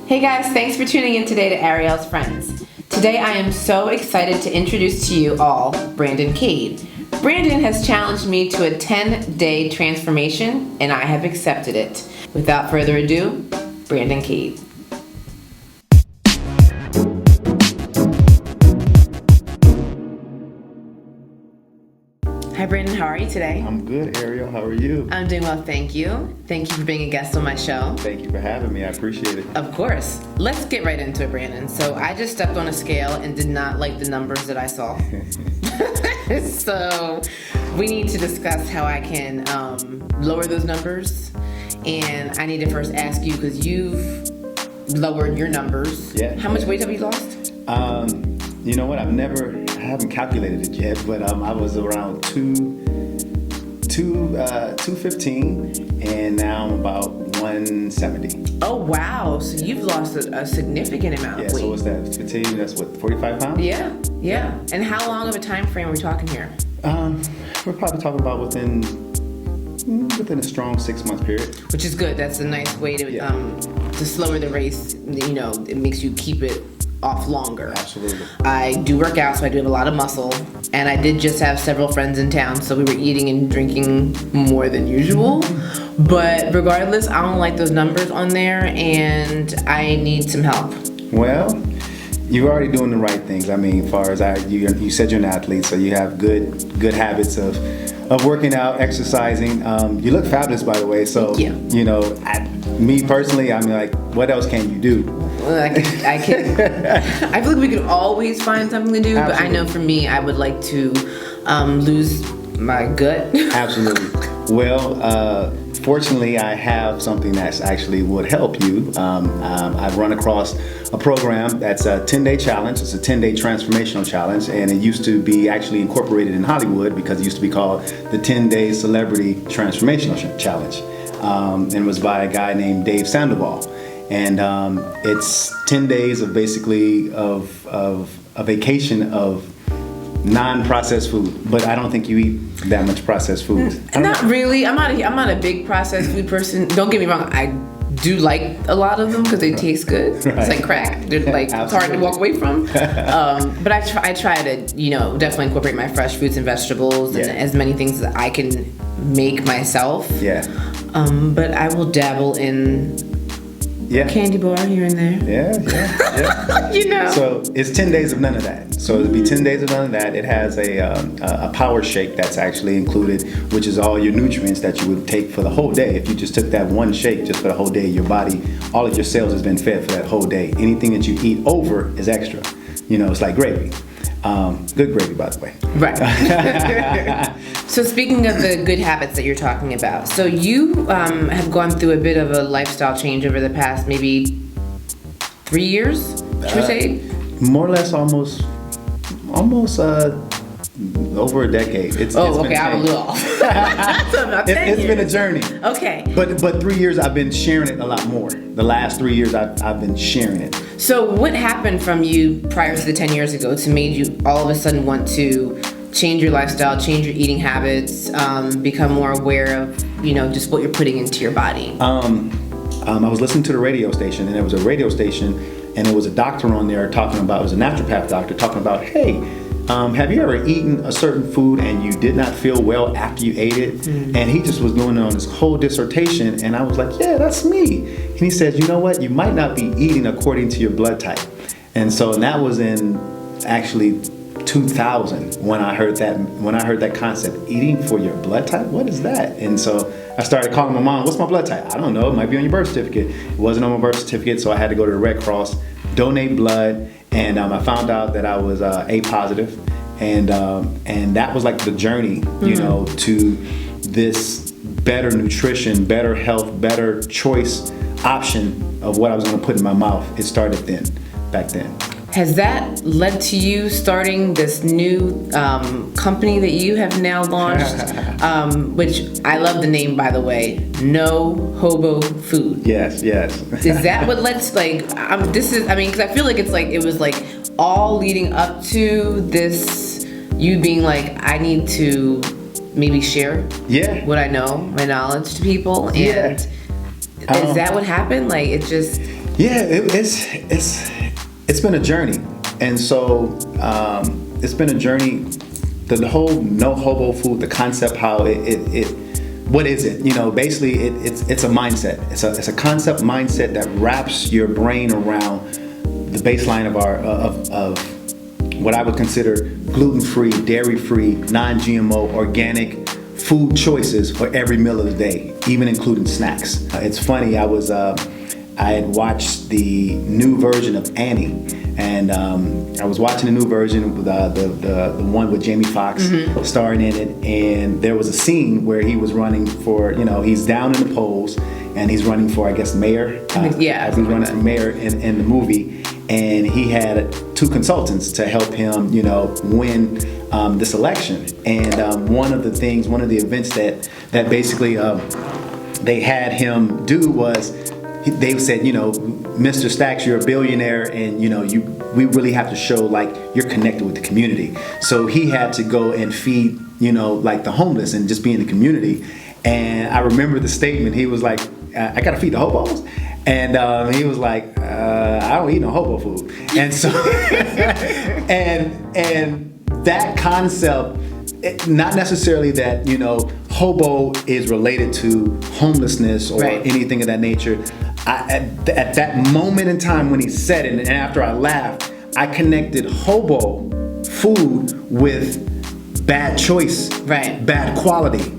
Hey guys, thanks for tuning in today to Ariel's Friends. Today I am so excited to introduce to you all Brandon Cade. Brandon has challenged me to a 10-day transformation and I have accepted it. Without further ado, Brandon Cade. Hi Brandon, how are you today? I'm good, Ariel. How are you? I'm doing well, thank you. Thank you for being a guest on my show. Thank you for having me. I appreciate it. Of course. Let's get right into it, Brandon. So I just stepped on a scale and did not like the numbers that I saw. So we need to discuss how I can lower those numbers. And I need to first ask you, because you've lowered your numbers. Yeah. How much weight have you lost? You know what? I haven't calculated it yet, but I was around 215, and now I'm about 170. Oh, wow. So you've lost a significant amount of weight. Yeah, so what's that? 15, that's what, 45 pounds? Yeah. And how long of a time frame are we talking here? We're probably talking about within a strong 6-month period. Which is good. That's a nice way to slower the race. You know, it makes you keep it off longer. Absolutely. I do work out, so I do have a lot of muscle, and I did just have several friends in town, so we were eating and drinking more than usual. But regardless, I don't like those numbers on there, and I need some help. Well, you're already doing the right things. I mean, as far as you said you're an athlete, so you have good habits of working out, exercising. You look fabulous, by the way. So, you know, me personally, I'm like, what else can you do? Well, I can. I feel like we could always find something to do, Absolutely. But I know for me, I would like to lose my gut. Absolutely. Well, fortunately, I have something that actually would help you. I've run across a program that's a 10-day challenge. It's a 10-day transformational challenge, and it used to be actually incorporated in Hollywood because it used to be called the 10-day Celebrity Transformational Challenge. And it was by a guy named Dave Sandoval. And it's 10 days of basically of a vacation of non-processed food, but I don't think you eat that much processed food. Not really. I'm not a big processed food person. Don't get me wrong. I do like a lot of them because they taste good. Right. It's like crack. They're like it's hard to walk away from. But I try to definitely incorporate my fresh fruits and vegetables and as many things that I can make myself. Yeah. But I will dabble in candy bar here and there. Yeah. So it's 10 days of none of that. So it'll be 10 days of none of that. It has a power shake that's actually included, which is all your nutrients that you would take for the whole day. If you just took that one shake just for the whole day, your body, all of your cells has been fed for that whole day. Anything that you eat over is extra. It's like gravy. Good gravy, by the way. Right. So speaking of the good habits that you're talking about, so you have gone through a bit of a lifestyle change over the past maybe 3 years, crusade? More or less almost over a decade. It's I'm been a little off. It's been a journey. Okay. But 3 years I've been sharing it a lot more. The last 3 years I've been sharing it. So what happened from you prior to the 10 years ago to made you all of a sudden want to change your lifestyle, change your eating habits, become more aware of, just what you're putting into your body? I was listening to the radio station, and there was a radio station, and there was a doctor on there it was a naturopath doctor talking about, hey, have you ever eaten a certain food and you did not feel well after you ate it? Mm-hmm. And he just was going on this whole dissertation, and I was like, yeah, that's me. And he says, you know what? You might not be eating according to your blood type. And that was in actually 2000 when I heard that concept, eating for your blood type. What is that? And so I started calling my mom. What's my blood type? I don't know. It might be on your birth certificate. It wasn't on my birth certificate, so I had to go to the Red Cross, donate blood, and I found out that I was A positive, and that was like the journey, to this better nutrition, better health, better choice option of what I was going to put in my mouth. It started back then. Has that led to you starting this new company that you have now launched, which I love the name, by the way, No Hobo Food? Yes. Is that what led to, because I feel like it was like all leading up to this, you being like, I need to maybe share what I know, my knowledge to people, and is that what happened? Like, it just... Yeah, it's been a journey, and so it's been a journey. The whole No Hobo Food, the concept, how it what is it? You know, basically it's a mindset. It's a concept mindset that wraps your brain around the baseline of what I would consider gluten-free, dairy-free, non-GMO, organic food choices for every meal of the day, even including snacks. It's funny. I had watched the new version of Annie, and I was watching the new version with the one with Jamie Foxx starring in it, and there was a scene where he was running for, he's down in the polls, and he's running for, I guess, mayor. Yeah. He's running for mayor in the movie, and he had 2 consultants to help him, win this election. And one of the events that basically they had him do was, they said, Mr. Stacks, you're a billionaire, and we really have to show like you're connected with the community. So he had to go and feed, like the homeless and just be in the community. And I remember the statement. He was like, "I gotta feed the hobos," and he was like, "I don't eat no hobo food." And so, and that concept. Not necessarily that, hobo is related to homelessness or anything of that nature. At that moment in time when he said it, and after I laughed, I connected hobo food with bad choice, bad quality.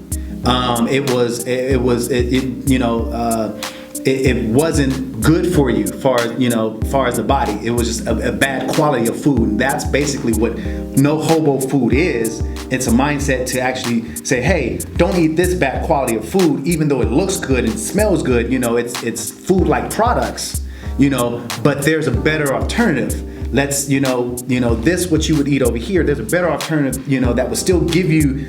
It wasn't good for you, far as the body. It was just a bad quality of food. And that's basically what No Hobo Food is. It's a mindset to actually say, hey, don't eat this bad quality of food, even though it looks good and smells good. It's food-like products, but there's a better alternative. Let's, this what you would eat over here. There's a better alternative, that will still give you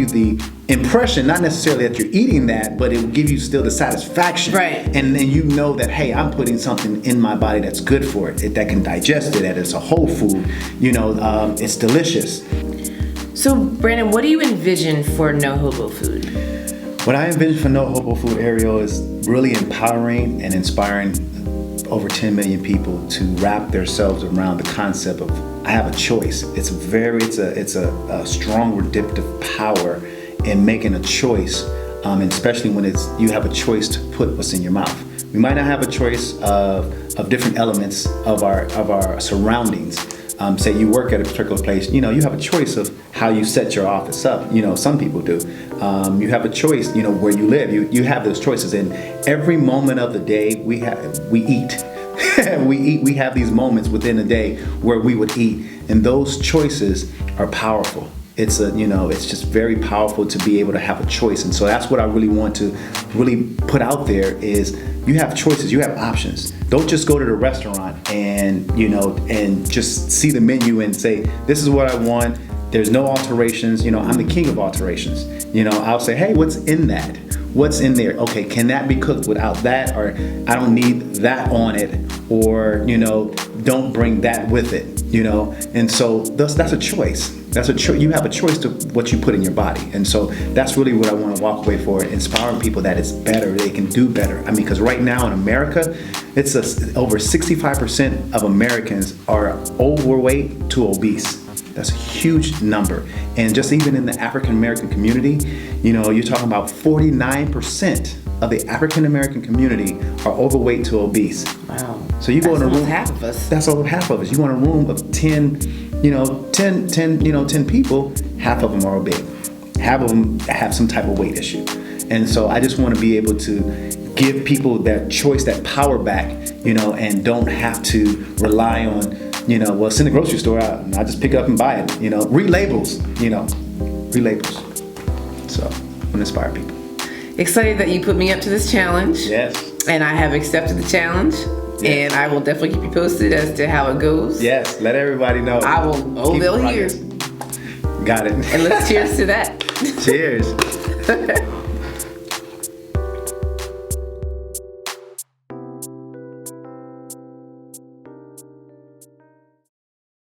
the impression, not necessarily that you're eating that, but it will give you still the satisfaction. Right. And then that, hey, I'm putting something in my body that's good for it, that can digest it, that it's a whole food, it's delicious. So, Brandon, what do you envision for No Hobo Food? What I envision for No Hobo Food, Ariel, is really empowering and inspiring over 10 million people to wrap themselves around the concept of I have a choice. It's a strong redemptive power in making a choice, and especially when you have a choice to put what's in your mouth. We might not have a choice of different elements of our surroundings. Say you work at a particular place, you have a choice of how you set your office up. Some people do. You have a choice, where you live. You have those choices, and every moment of the day we eat. we have these moments within a day where we would eat, and those choices are powerful. It's just very powerful to be able to have a choice. And so that's what I really want to really put out there is you have choices, you have options. Don't just go to the restaurant and just see the menu and say, this is what I want. There's no alterations. I'm the king of alterations. I'll say, hey, what's in that? What's in there? Okay, can that be cooked without that? Or I don't need that on it. Or, don't bring that with it, And so that's a choice. That's a choice. You have a choice to what you put in your body. And so that's really what I want to walk away for, inspiring people that it's better, they can do better. I mean, because right now in America, it's over 65% of Americans are overweight to obese. That's a huge number. And just even in the African American community, you're talking about 49% of the African American community are overweight to obese. Wow. So you go in a room. Half of us. That's over half of us. You go in a room of 10 people, half of them are obese. Half of them have some type of weight issue. And so I just want to be able to give people that choice, that power back, and don't have to rely on, it's in the grocery store, I just pick it up and buy it, read labels. So I want to inspire people. Excited that you put me up to this challenge. Yes. And I have accepted the challenge. Yes. And I will definitely keep you posted as to how it goes. Yes, let everybody know. I will. Oh, they'll hear. Got it. And let's cheers to that. Cheers.